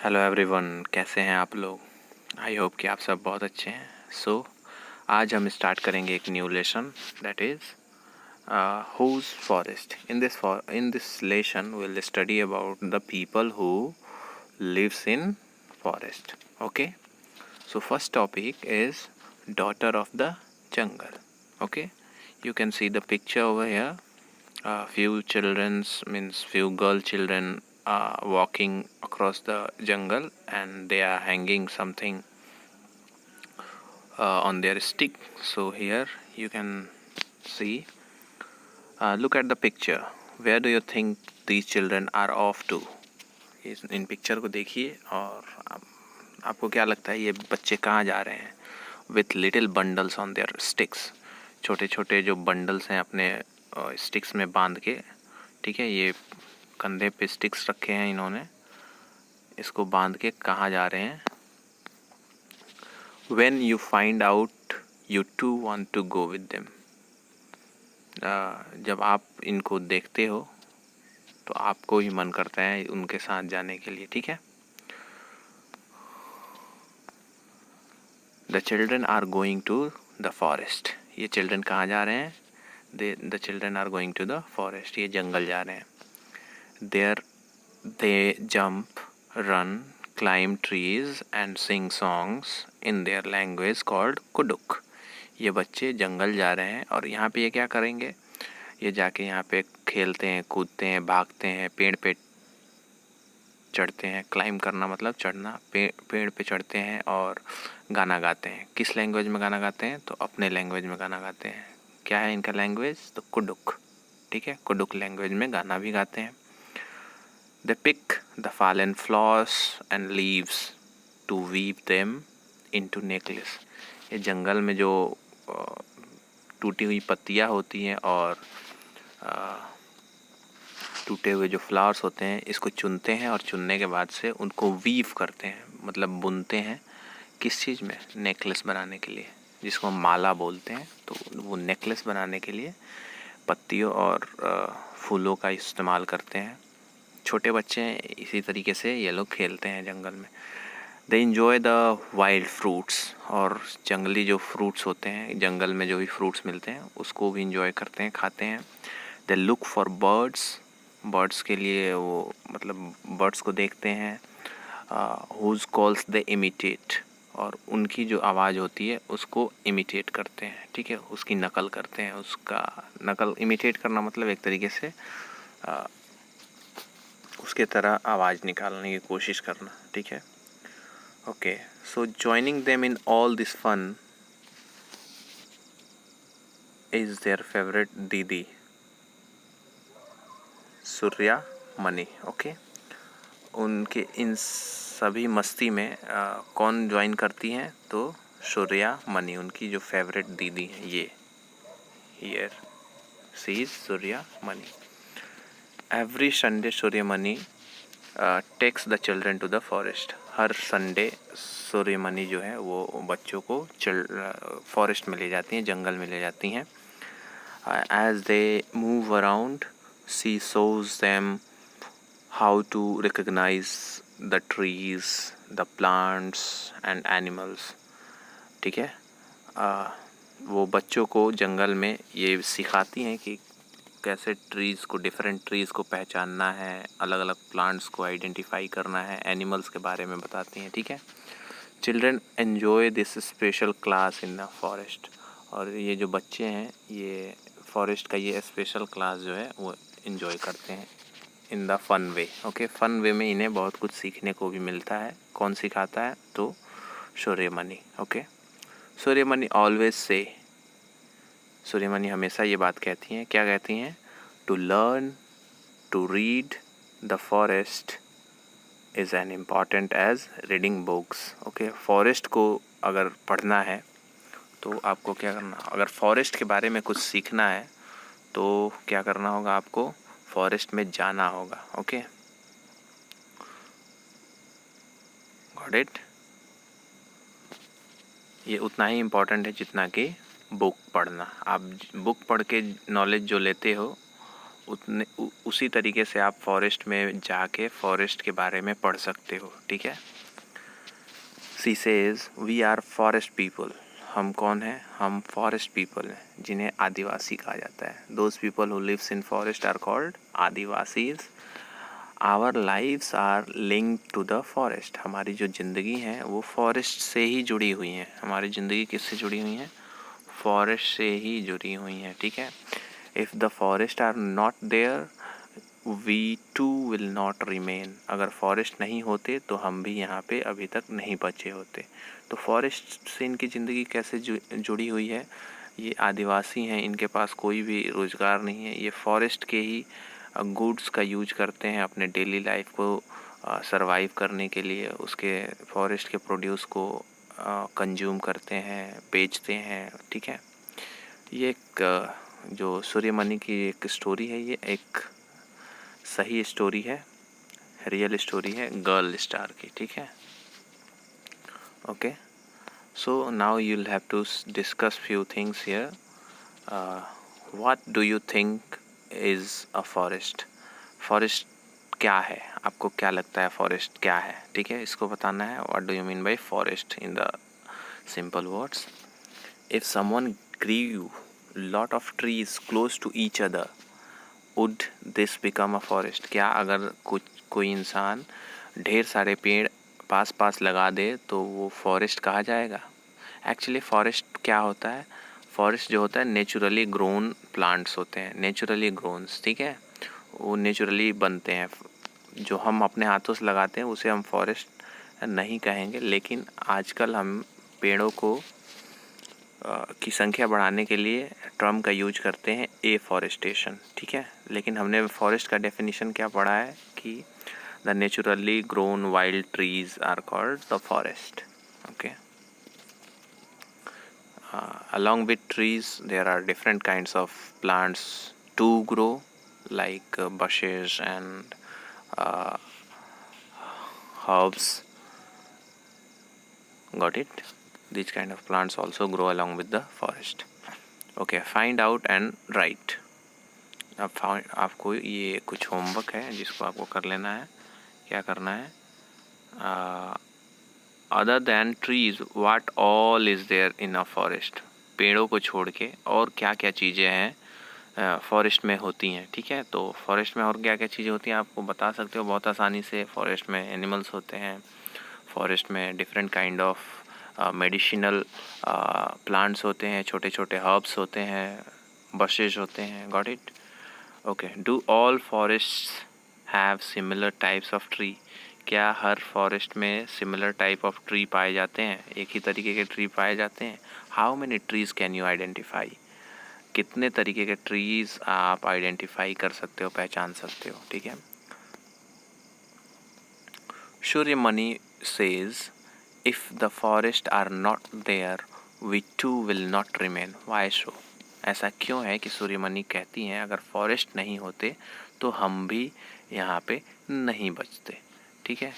Hello everyone, कैसे हैं आप लोग। आई होप कि आप सब बहुत अच्छे हैं। आज हम स्टार्ट करेंगे एक new lesson, that is whose forest. In this lesson will study about the people who lives in forest. Okay, so first topic is daughter of the jungle. Okay, you can see the picture over here. Few girl children walking across the jungle, and they are hanging something on their stick. So here you can see, look at the picture. Where do you think these children are off to? In picture को देखिए और आपको क्या लगता है ये बच्चे कहाँ जा रहे हैं? With little bundles on their sticks. छोटे छोटे जो बंडल्स हैं अपने स्टिक्स में बांध के, ठीक है, ये कंधे पे स्टिक्स रखे हैं इन्होंने, इसको बांध के कहाँ जा रहे हैं? When you find out, you too want to go with them. जब आप इनको देखते हो तो आपको ही मन करता है उनके साथ जाने के लिए, ठीक है। The children are going to the forest. ये चिल्ड्रन कहाँ जा रहे हैं? The children are going to the forest. ये जंगल जा रहे हैं। There they jump, run, climb trees and sing songs in their language called Kuduk. ये बच्चे जंगल जा रहे हैं और यहाँ पे ये क्या करेंगे? ये जाके यहाँ पे खेलते हैं, कूदते हैं, भागते हैं, पेड़ पे चढ़ते हैं। क्लाइम करना मतलब चढ़ना, पेड़ पे चढ़ते हैं और गाना गाते हैं। किस लैंग्वेज में गाना गाते हैं? तो अपने लैंग्वेज में गाना गाते हैं। क्या है इनका लैंग्वेज? तो कुडुक, ठीक है, कुडुक लैंग्वेज में गाना भी गाते हैं। They pick the fallen flowers and leaves to weave them into necklace. ये जंगल में जो टूटी हुई पत्तियाँ होती हैं और टूटे हुए जो फ्लावर्स होते हैं, इसको चुनते हैं और चुनने के बाद से उनको वीव करते हैं, मतलब बुनते हैं। किस चीज़ में? नेकलेस बनाने के लिए, जिसको हम माला बोलते हैं। तो वो नेकलेस बनाने के लिए पत्तियों और फूलों का इस्तेमाल करते हैं। छोटे बच्चे हैं, इसी तरीके से ये लोग खेलते हैं जंगल में। They enjoy the wild fruits, और जंगली जो फ्रूट्स होते हैं, जंगल में जो भी फ्रूट्स मिलते हैं उसको भी इंजॉय करते हैं, खाते हैं। दे लुक फॉर बर्ड्स के लिए वो मतलब बर्ड्स को देखते हैं। हुज कॉल्स दे इमिटेट, और उनकी जो आवाज़ होती है उसको इमिटेट करते हैं, ठीक है, उसकी नकल करते हैं। उसका नकल, इमिटेट करना मतलब एक तरीके से उसके तरह आवाज़ निकालने की कोशिश करना, ठीक है। Okay, so joining them in all this fun is their favourite didi Surya money. Okay, उनके इन सभी मस्ती में कौन ज्वाइन करती हैं? तो सूर्या मनी, उनकी जो फेवरेट दीदी हैं। ये here she is Suryamani. Every Sunday Suryamani takes the children to the forest. हर संडे सूर्यमणि जो है वो बच्चों को फॉरेस्ट में ले जाती हैं, जंगल में ले जाती हैं। As they move around, she shows them how to recognize the trees, the plants and animals, ठीक है। वो बच्चों को जंगल में ये सिखाती हैं कि कैसे ट्रीज़ को, डिफरेंट ट्रीज़ को पहचानना है, अलग अलग प्लांट्स को आइडेंटिफाई करना है, एनिमल्स के बारे में बताती हैं, ठीक है। Children enjoy this special class in the forest, और ये जो बच्चे हैं ये फॉरेस्ट का ये स्पेशल क्लास जो है वो इन्जॉय करते हैं in the fun way. Okay, fun way में इन्हें बहुत कुछ सीखने को भी मिलता है। कौन सिखाता है? तो Suryamani. Okay, Suryamani always say, Suryamani हमेशा ये बात कहती हैं, क्या कहती हैं? To learn to read the forest is an important as reading books. Okay, forest को अगर पढ़ना है तो आपको क्या करना? अगर फॉरेस्ट के बारे में कुछ सीखना है तो क्या करना होगा? आपको फॉरेस्ट में जाना होगा। Okay, got it? ये उतना ही इम्पोर्टेंट है जितना कि बुक पढ़ना। आप बुक पढ़ के नॉलेज जो लेते हो उसी तरीके से आप फॉरेस्ट में जाके फॉरेस्ट के बारे में पढ़ सकते हो, ठीक है। She says we are forest people, हम कौन हैं, हम फॉरेस्ट पीपल हैं, जिन्हें आदिवासी कहा जाता है। Those people who lives in forest are called Adivasis. Our lives are linked to the forest, हमारी जो ज़िंदगी है वो फॉरेस्ट से ही जुड़ी हुई हैं। हमारी ज़िंदगी किससे जुड़ी हुई हैं, फॉरेस्ट से ही जुड़ी हुई हैं, ठीक है। If the forest are not there we too will not remain, अगर फॉरेस्ट नहीं होते तो हम भी यहाँ पे अभी तक नहीं बचे होते। तो फॉरेस्ट से इनकी ज़िंदगी कैसे जुड़ी हुई है, ये आदिवासी हैं, इनके पास कोई भी रोज़गार नहीं है, ये फॉरेस्ट के ही गुड्स का यूज करते हैं अपने डेली लाइफ को सरवाइव करने के लिए, उसके फॉरेस्ट के प्रोड्यूस को कंज्यूम करते हैं, बेचते हैं, ठीक है। ये एक जो सूर्यमणि की एक स्टोरी है, ये एक सही स्टोरी है, रियल स्टोरी है गर्ल स्टार की, ठीक है। Okay, so now you will have to discuss few things here. What do you think is a forest, forest क्या है, आपको क्या लगता है फॉरेस्ट क्या है, ठीक है, इसको बताना है। What do you mean by forest in the simple words. If someone grew lot of trees close to each other would this become a forest, क्या अगर कोई इंसान ढेर सारे पेड़ पास पास लगा दे तो वो फॉरेस्ट कहा जाएगा। एक्चुअली फॉरेस्ट क्या होता है, फॉरेस्ट जो होता है नेचुरली ग्रोन प्लांट्स होते हैं, नेचुरली ग्रोन्स, ठीक है, वो नेचुरली बनते हैं। जो हम अपने हाथों से लगाते हैं उसे हम फॉरेस्ट नहीं कहेंगे, लेकिन आजकल हम पेड़ों को की संख्या बढ़ाने के लिए टर्म का यूज करते हैं एफॉरेस्टेशन, ठीक है। लेकिन हमने फॉरेस्ट का डेफिनेशन क्या पढ़ा है कि the naturally grown wild trees are called the forest, okay. Along with trees there are different kinds of plants to grow, like bushes and uh, herbs, got it, these kind of plants also grow along with the forest, okay। Find out and write, अब आपको ये कुछ homework है जिसको आपको कर लेना है। क्या करना है, other than trees what all is there in a forest, पेड़ों को छोड़ के और क्या क्या चीज़ें हैं फॉरेस्ट में होती हैं, ठीक है। तो फॉरेस्ट में और क्या क्या चीज़ें होती हैं आपको बता सकते हो बहुत आसानी से। फॉरेस्ट में एनिमल्स होते हैं, फॉरेस्ट में different kind of medicinal plants होते हैं, छोटे छोटे हर्ब्स होते हैं, बशेज होते हैं, got it, okay. Do all forest have similar types of tree, क्या हर फॉरेस्ट में सिमिलर टाइप ऑफ ट्री पाए जाते हैं, एक ही तरीके के ट्री पाए जाते हैं। How many trees can you identify, कितने तरीके के ट्रीज आप आइडेंटिफाई कर सकते हो, पहचान सकते हो, ठीक है। Suryamani says if the forest are not there we too will not remain, why so, ऐसा क्यों है कि सूर्यमणि कहती हैं अगर फॉरेस्ट नहीं होते तो हम भी यहाँ पे नहीं बचते, ठीक है।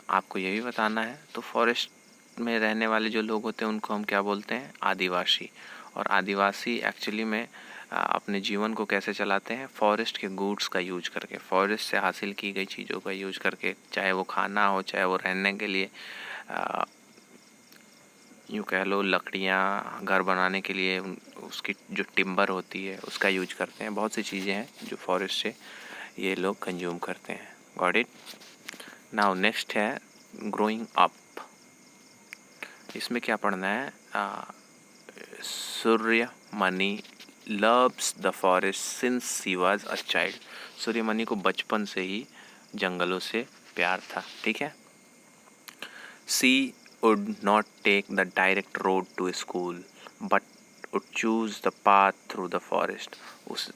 आपको ये भी बताना है। तो फॉरेस्ट में रहने वाले जो लोग होते हैं उनको हम क्या बोलते हैं, आदिवासी। और आदिवासी एक्चुअली में अपने जीवन को कैसे चलाते हैं, फॉरेस्ट के गुड्स का यूज करके, फॉरेस्ट से हासिल की गई चीज़ों का यूज करके, चाहे वो खाना हो, चाहे वो रहने के लिए यूँ कह लो लकड़ियाँ, घर बनाने के लिए उसकी जो टिम्बर होती है उसका यूज करते हैं। बहुत सी चीज़ें हैं जो फॉरेस्ट से ये लोग कंज्यूम करते हैं, गॉट इट। नाउ नेक्स्ट है ग्रोइंग अप, इसमें क्या पढ़ना है, Suryamani loves the forest since she was a child, Suryamani को बचपन से ही जंगलों से प्यार था, ठीक है। She would not take the direct road to school but would choose the path through the forest,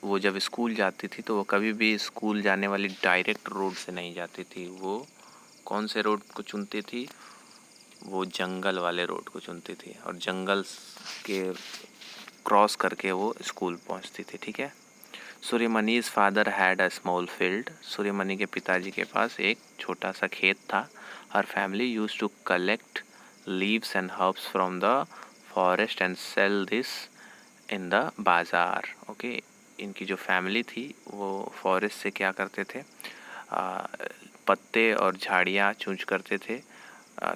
वो जब स्कूल जाती थी तो वो कभी भी स्कूल जाने वाली डायरेक्ट रोड से नहीं जाती थी, वो कौन से रोड को चुनती थी, वो जंगल वाले रोड को चुनती थी और जंगल के क्रॉस करके वो स्कूल पहुंचती थी, ठीक है। सूर्यमणि's father had a small field, Suryamani के पिताजी के पास एक छोटा सा खेत था। हर family used to collect leaves and herbs from the forest and sell this in the bazaar, okay। इनकी जो फैमिली थी वो फॉरेस्ट से क्या करते थे, पत्ते और झाड़ियाँ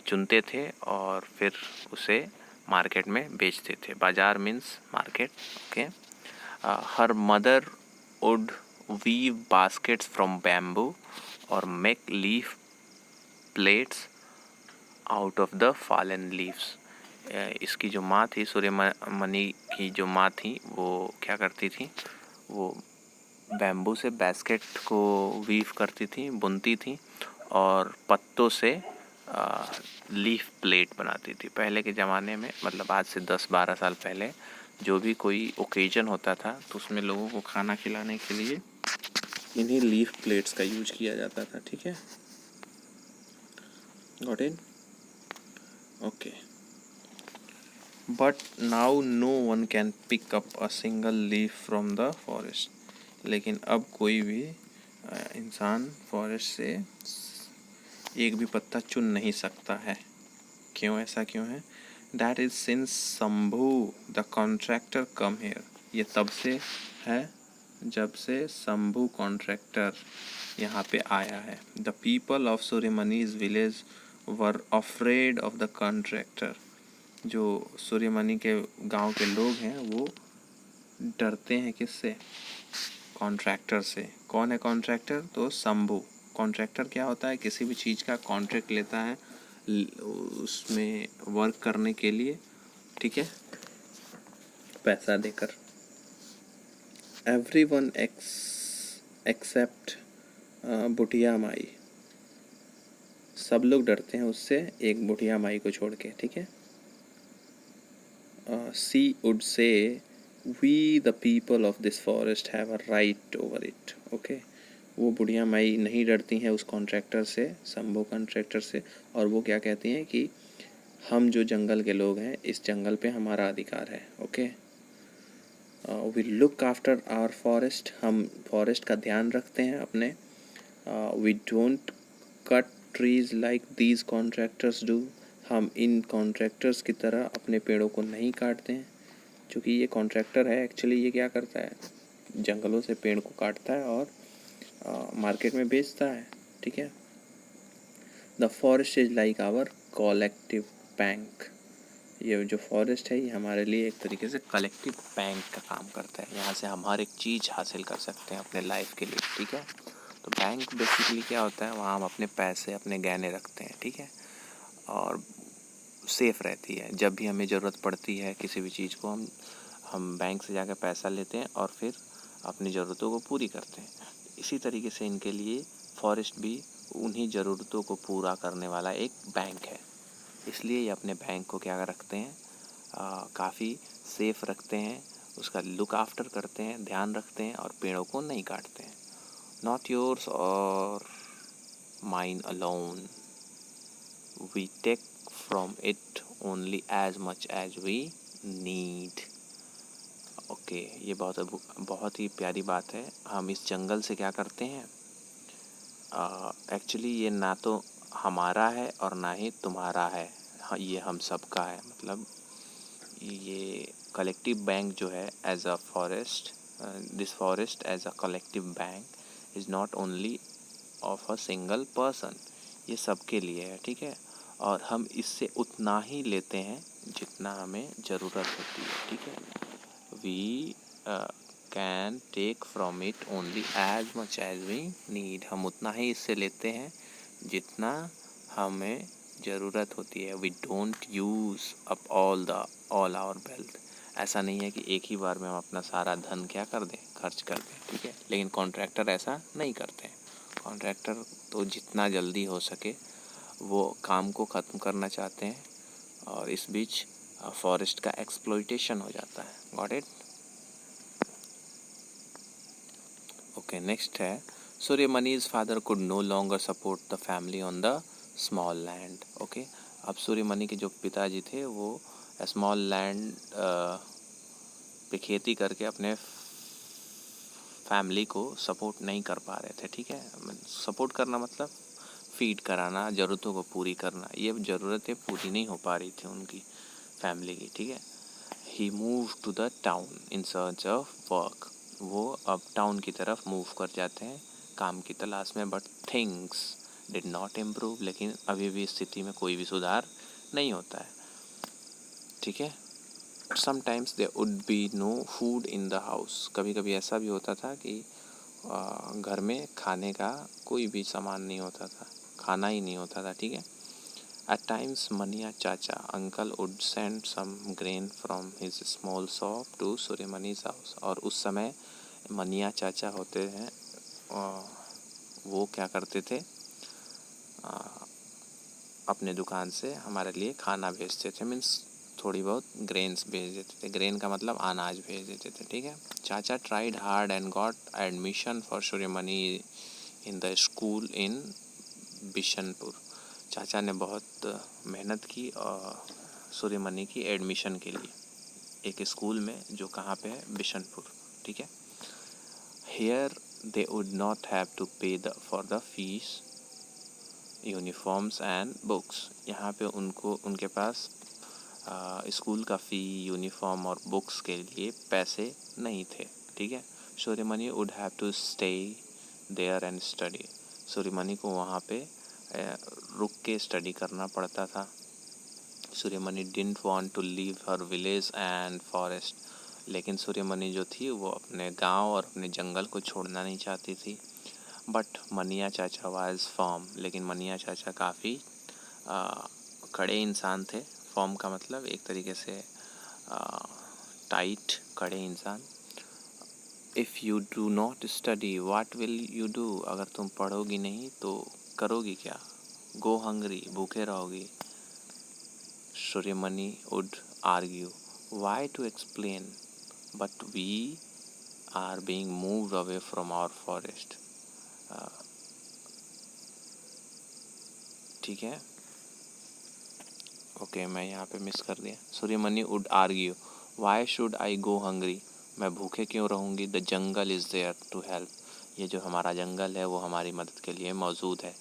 चुनते थे और फिर उसे मार्केट में बेचते थे। बाजार मीन्स मार्केट, ओके। हर mother would weave baskets from bamboo और make leaf plates out of the fallen leaves. इसकी जो माँ थी, सूर्यमणि की जो माँ थी, वो क्या करती थी, वो बैम्बू से बास्केट को वीव करती थी, बुनती थी और पत्तों से लीफ प्लेट बनाती थी। पहले के ज़माने में, मतलब आज से 10-12 साल पहले, जो भी कोई ओकेजन होता था तो उसमें लोगों को खाना खिलाने के लिए इन्हीं लीफ प्लेट्स का यूज किया जाता था। ठीक है, got it, okay. But now no one can pick up a single leaf from the forest. लेकिन अब कोई भी इंसान फॉरेस्ट से एक भी पत्ता चुन नहीं सकता है। क्यों, ऐसा क्यों है? That is since Shambhu the contractor come here. ये तब से है जब से शंभू कॉन्ट्रैक्टर यहाँ पे आया है। द पीपल ऑफ सूर्यमणि's village were afraid of the contractor. जो सूर्यमणि के गांव के लोग हैं वो डरते हैं किससे? कॉन्ट्रैक्टर से। कौन है कॉन्ट्रैक्टर? तो शंभू। कॉन्ट्रैक्टर क्या होता है? किसी भी चीज़ का कॉन्ट्रैक्ट लेता है उसमें वर्क करने के लिए, ठीक है, पैसा देकर। एवरीवन एक्सेप्ट बुढ़िया माई। सब लोग डरते हैं उससे, एक बुढ़िया माई को छोड़ के, ठीक है। She would say we the people of this forest have a right over it, okay. वो बुढ़िया माई नहीं डरती हैं उस कॉन्ट्रैक्टर से, शंभू कॉन्ट्रैक्टर से, और वो क्या कहती हैं कि हम जो जंगल के लोग हैं, इस जंगल पे हमारा अधिकार है, ओके। We look after our forest. हम फॉरेस्ट का ध्यान रखते हैं अपने। We don't cut trees like these contractors do. हम इन कॉन्ट्रैक्टर्स की तरह अपने पेड़ों को नहीं काटते हैं। क्योंकि ये कॉन्ट्रैक्टर है, एक्चुअली ये क्या करता है, जंगलों से पेड़ को काटता है और मार्केट में बेचता है, ठीक है। The forest is like our collective bank. ये जो फॉरेस्ट है ये हमारे लिए एक तरीके से कलेक्टिव बैंक का काम करता है। यहाँ से हम हर एक चीज़ हासिल कर सकते हैं अपने लाइफ के लिए, ठीक है। तो बैंक बेसिकली क्या होता है, वहाँ हम अपने पैसे, अपने गहने रखते हैं, ठीक है, और सेफ़ रहती है। जब भी हमें ज़रूरत पड़ती है किसी भी चीज़ को, हम बैंक से जाकर पैसा लेते हैं और फिर अपनी ज़रूरतों को पूरी करते हैं। इसी तरीके से इनके लिए फॉरेस्ट भी उन्हीं ज़रूरतों को पूरा करने वाला एक बैंक है। इसलिए ये अपने बैंक को क्या रखते हैं, काफ़ी सेफ़ रखते हैं, उसका लुक आफ्टर करते हैं, ध्यान रखते हैं और पेड़ों को नहीं काटते हैं। नॉट योर्स और mine alone, we take from it only as much as we need. Okay, ये बहुत ही प्यारी बात है। हम इस जंगल से क्या करते हैं, एक्चुअली ये ना तो हमारा है और ना ही तुम्हारा है, ये हम सबका है। मतलब ये कलेक्टिव बैंक जो है, as a forest, this forest as a collective bank is not only of a single person, ये सबके लिए है, ठीक है। और हम इससे उतना ही लेते हैं जितना हमें ज़रूरत होती है, ठीक है। We can take from it only as much as we need. हम उतना ही इससे लेते हैं जितना हमें ज़रूरत होती है। We don't use up all our wealth. ऐसा नहीं है कि एक ही बार में हम अपना सारा धन क्या कर दें, खर्च कर दें, ठीक है। लेकिन कॉन्ट्रैक्टर ऐसा नहीं करते हैं। कॉन्ट्रैक्टर तो जितना जल्दी हो सके वो काम को ख़त्म करना चाहते हैं और इस बीच फॉरेस्ट का एक्सप्लॉइटेशन हो जाता है। Got it? ओके, नेक्स्ट है, सूर्यमणि's father could no longer support the family on the small land. Okay, अब सूर्यमणि के जो पिताजी थे वो स्मॉल लैंड पे खेती करके अपने फैमिली को सपोर्ट नहीं कर पा रहे थे, ठीक है। सपोर्ट करना मतलब फीड कराना, ज़रूरतों को पूरी करना। ये ज़रूरतें पूरी नहीं हो पा रही थी उनकी फैमिली की, ठीक है। He move to the town in search of work. वो अब टाउन की तरफ मूव कर जाते हैं काम की तलाश में, but things did not improve, लेकिन अभी भी स्थिति में कोई भी सुधार नहीं होता है, ठीक है। Sometimes there would be no food in the house, कभी कभी ऐसा भी होता था कि घर में खाने का कोई भी सामान नहीं होता था, खाना ही नहीं होता था, ठीक है। At times, Mania Chacha, uncle would send some grain from his small shop to Suryamani's house. और उस समय मनिया चाचा होते हैं, वो क्या करते थे, अपने दुकान से हमारे लिए खाना भेजते थे, मीन्स थोड़ी बहुत ग्रेन्स भेज देते थे। ग्रेन का मतलब अनाज भेज देते थे, ठीक है। चाचा tried hard and got admission for Suryamani in the school इन बिशनपुर। चाचा ने बहुत मेहनत की और सूर्यमणि की एडमिशन के लिए एक स्कूल में, जो कहाँ पे है, बिशनपुर, ठीक है। Here they would not have to pay for the fees, uniforms and books. यहाँ पे उनके पास स्कूल का फ़ी, यूनिफॉर्म और बुक्स के लिए पैसे नहीं थे, ठीक है। Suryamani would have to stay there and study. Suryamani को वहाँ पे रुक के स्टडी करना पड़ता था। Suryamani didn't want to leave her village and forest, लेकिन सूर्यमणि जो थी वो अपने गांव और अपने जंगल को छोड़ना नहीं चाहती थी। बट मनिया चाचा वाज फॉर्म, लेकिन मनिया चाचा काफ़ी कड़े इंसान थे। फॉर्म का मतलब एक तरीके से टाइट, कड़े इंसान। If you do not study what will you do, अगर तुम पढ़ोगी नहीं तो करोगी क्या? गो हंग्री, भूखे रहोगी। Suryamani would argue, why to explain, but we are being moved away from our forest, ठीक है। ओके, मैं यहाँ पे मिस कर दिया। Suryamani would argue, why should I go hungry, मैं भूखे क्यों रहूँगी। The jungle is there to help, ये जो हमारा जंगल है वो हमारी मदद के लिए मौजूद है,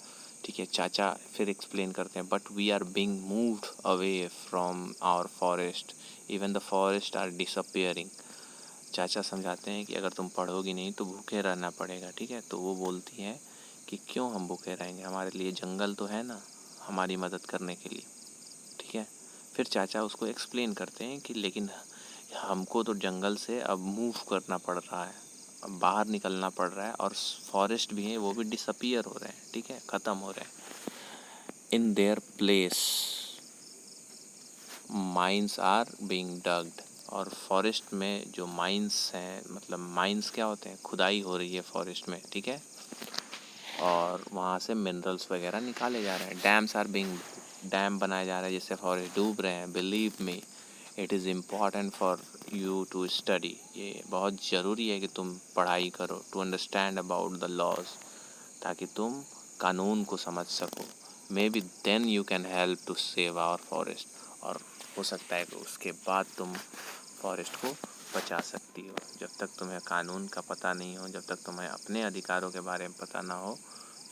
ठीक है। चाचा फिर एक्सप्लेन करते हैं, but we are being moved away from our forest, even the forest are disappearing. चाचा समझाते हैं कि अगर तुम पढ़ोगी नहीं तो भूखे रहना पड़ेगा, ठीक है। तो वो बोलती हैं कि क्यों हम भूखे रहेंगे, हमारे लिए जंगल तो है ना हमारी मदद करने के लिए, ठीक है। फिर चाचा उसको एक्सप्लेन करते हैं कि लेकिन हमको तो जंगल से अब मूव करना पड़ रहा है, अब बाहर निकलना पड़ रहा है, और फॉरेस्ट भी हैं वो भी डिसअपियर हो रहे हैं, ठीक है, ख़त्म हो रहे हैं। In their place mines are being dugged, और फॉरेस्ट में जो माइंस हैं, मतलब माइंस क्या होते हैं, खुदाई हो रही है फॉरेस्ट में, ठीक है, और वहाँ से मिनरल्स वगैरह निकाले जा रहे हैं। डैम्स आर बीइंग, डैम बनाए जा रहे हैं जिससे फॉरेस्ट डूब रहे हैं। Believe me it is important for you to study, ये बहुत ज़रूरी है कि तुम पढ़ाई करो, to understand about the laws, ताकि तुम कानून को समझ सको। Maybe then you can help to save our forest, और हो सकता है कि उसके बाद तुम फॉरेस्ट को बचा सकती हो। जब तक तुम्हें कानून का पता नहीं हो, जब तक तुम्हें अपने अधिकारों के बारे में पता ना हो,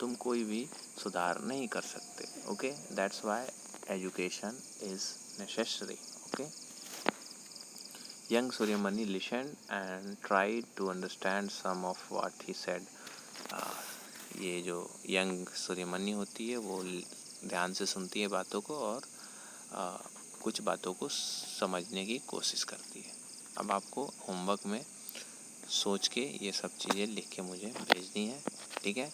तुम कोई भी सुधार नहीं कर सकते, okay. That's why education is necessary, okay. Young Suryamani listened and tried to understand some of what he said. ये जो यंग सूर्यमणि होती है वो ध्यान से सुनती है बातों को, और कुछ बातों को समझने की कोशिश करती है। अब आपको होमवर्क में सोच के ये सब चीज़ें लिख के मुझे भेजनी है, ठीक है,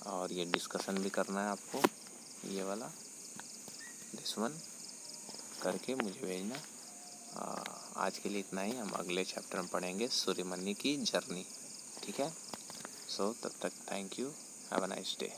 और ये डिस्कशन भी करना है आपको, ये वाला दिस वन करके मुझे भेजना। आज के लिए इतना ही, हम अगले चैप्टर में पढ़ेंगे सूर्यमणि की जर्नी, ठीक है। सो तब तक thank you, have a nice day.